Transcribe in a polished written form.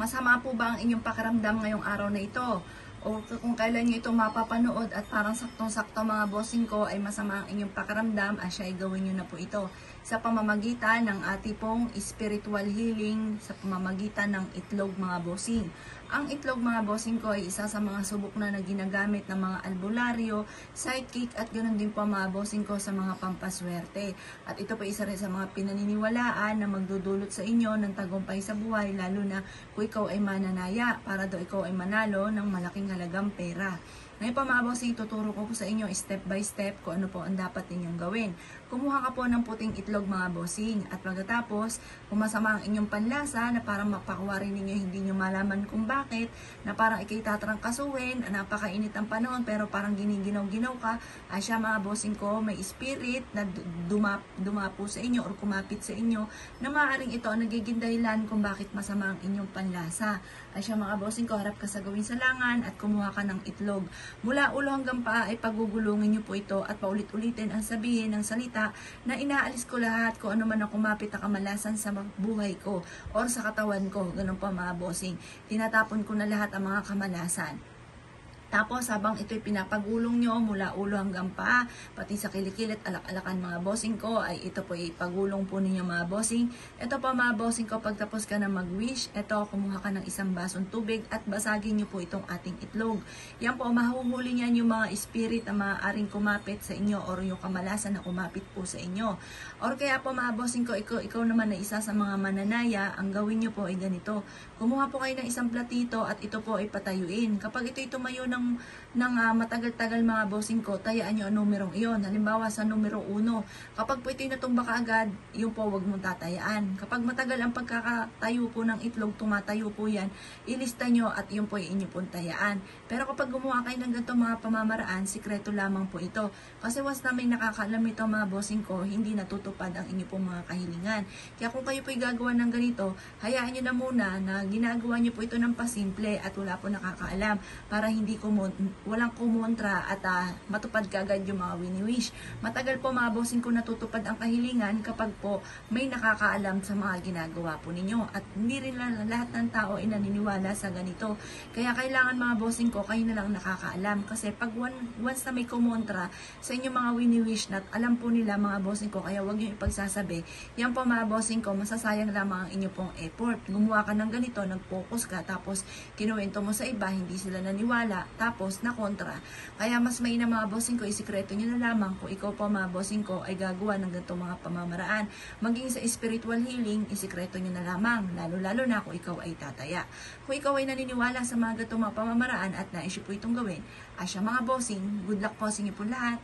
Masama po ba ang inyong pakiramdam ngayong araw na ito? O kung kailan nyo ito mapapanood at parang saktong-sakto mga bossing ko ay masama ang inyong pakiramdam, siya ay gawin nyo na po ito sa pamamagitan ng ating pong spiritual healing, sa pamamagitan ng itlog mga bossing. Ang itlog mga bossing ko ay isa sa mga subok na ginagamit ng mga albularyo, psychic at ganoon din po mga bossing ko sa mga pampaswerte. At ito po isa rin sa mga pinaniniwalaan na magdudulot sa inyo ng tagumpay sa buhay, lalo na kung ikaw ay mananaya para daw ikaw ay manalo ng malaking halagang pera. Ngayon po mga bossing, tuturo ko po sa inyo step by step kung ano po ang dapat ninyong gawin. Kumuha ka po ng puting itlog mga bossing at pagkatapos, kung masama ang inyong panlasa na parang mapakuwari ninyo hindi nyo malaman kung bakit, na parang ikay tatrangkasuhin, napakainit ang panahon pero parang giniginaw-ginaw ka, siya mga bossing ko, may spirit na dumapo sa inyo or kumapit sa inyo na maaaring ito ang nagiging dahilan kung bakit masama ang inyong panlasa. Siya mga bossing ko, harap ka sa gawing salangan at kumuha ka ng itlog. Mula ulo hanggang paa ay pagugulungin nyo po ito at paulit-ulitin ang sabihin ng salita na inaalis ko lahat kung ano man ang kumapit na kamalasan sa buhay ko or sa katawan ko. Ganun po mga bossing. Tinatapon ko na lahat ang mga kamalasan. Tapos habang ito'y pinapagulong nyo mula ulo hanggang paa, pati sa kilikil at alak-alakan mga bossing ko, ay ito po ipagulong po ninyo mga bossing. Ito po mga bossing ko, pagtapos ka na mag-wish, ito kumuha ka ng isang basong tubig at basagin nyo po itong ating itlog. Yan po, mahuhuli niyan yung mga spirit na maaaring kumapit sa inyo or yung kamalasan na kumapit po sa inyo. Or kaya po mga bossing ko, ikaw naman na isa sa mga mananaya, ang gawin nyo po ay ganito. Kumuha po kayo ng isang platito at ito po ay patayuin. Kapag ito'y tumayo ng matagal-tagal mga bossing ko, tayaan nyo ang numerong iyon. Halimbawa sa numero 1, kapag po ito'y natumba ka agad, yun po wag mong tatayaan. Kapag matagal ang pagkakatayo po ng itlog, tumatayo po yan, ilista nyo at yun po ay inyo pong tayaan. Pero kapag gumawa kayo ng ganitong mga pamamaraan, sikreto lamang po ito. Kasi once na may nakakaalam ito mga bossing ko, hindi natutupad ang inyo pong mga kahilingan. Kaya kung kayo po'y gagawa ng ganito, hayaan nyo na muna na ginagawa nyo po ito ng pasimple at wala po nakakaalam para hindi walang kumontra at matupad kaagad yung mga wini-wish. Matagal po mga bossing ko natutupad ang kahilingan kapag po may nakakaalam sa mga ginagawa po ninyo. At hindi rin lahat ng tao ay naniniwala sa ganito. Kaya kailangan mga bossing ko, kayo na lang nakakaalam. Kasi pag once na may kumontra sa inyong mga wini-wish na alam po nila mga bossing ko, kaya huwag nyo ipagsasabi, yan po mga bossing ko, masasayang lamang ang inyo pong effort. Gumawa ka ng ganito, nag-focus ka, tapos kinuwento mo sa iba, hindi sila naniwala, tapos na kontra. Kaya mas mainam mga bossing ko, isikreto nyo na lamang kung ikaw po mga bossing ko ay gagawa ng ganitong mga pamamaraan. Maging sa spiritual healing, isikreto nyo na lamang, lalo-lalo na kung ikaw ay tataya. Kung ikaw ay naniniwala sa mga ganitong mga pamamaraan at nais po itong gawin, asya mga bossing, good luck po sa inyo po lahat.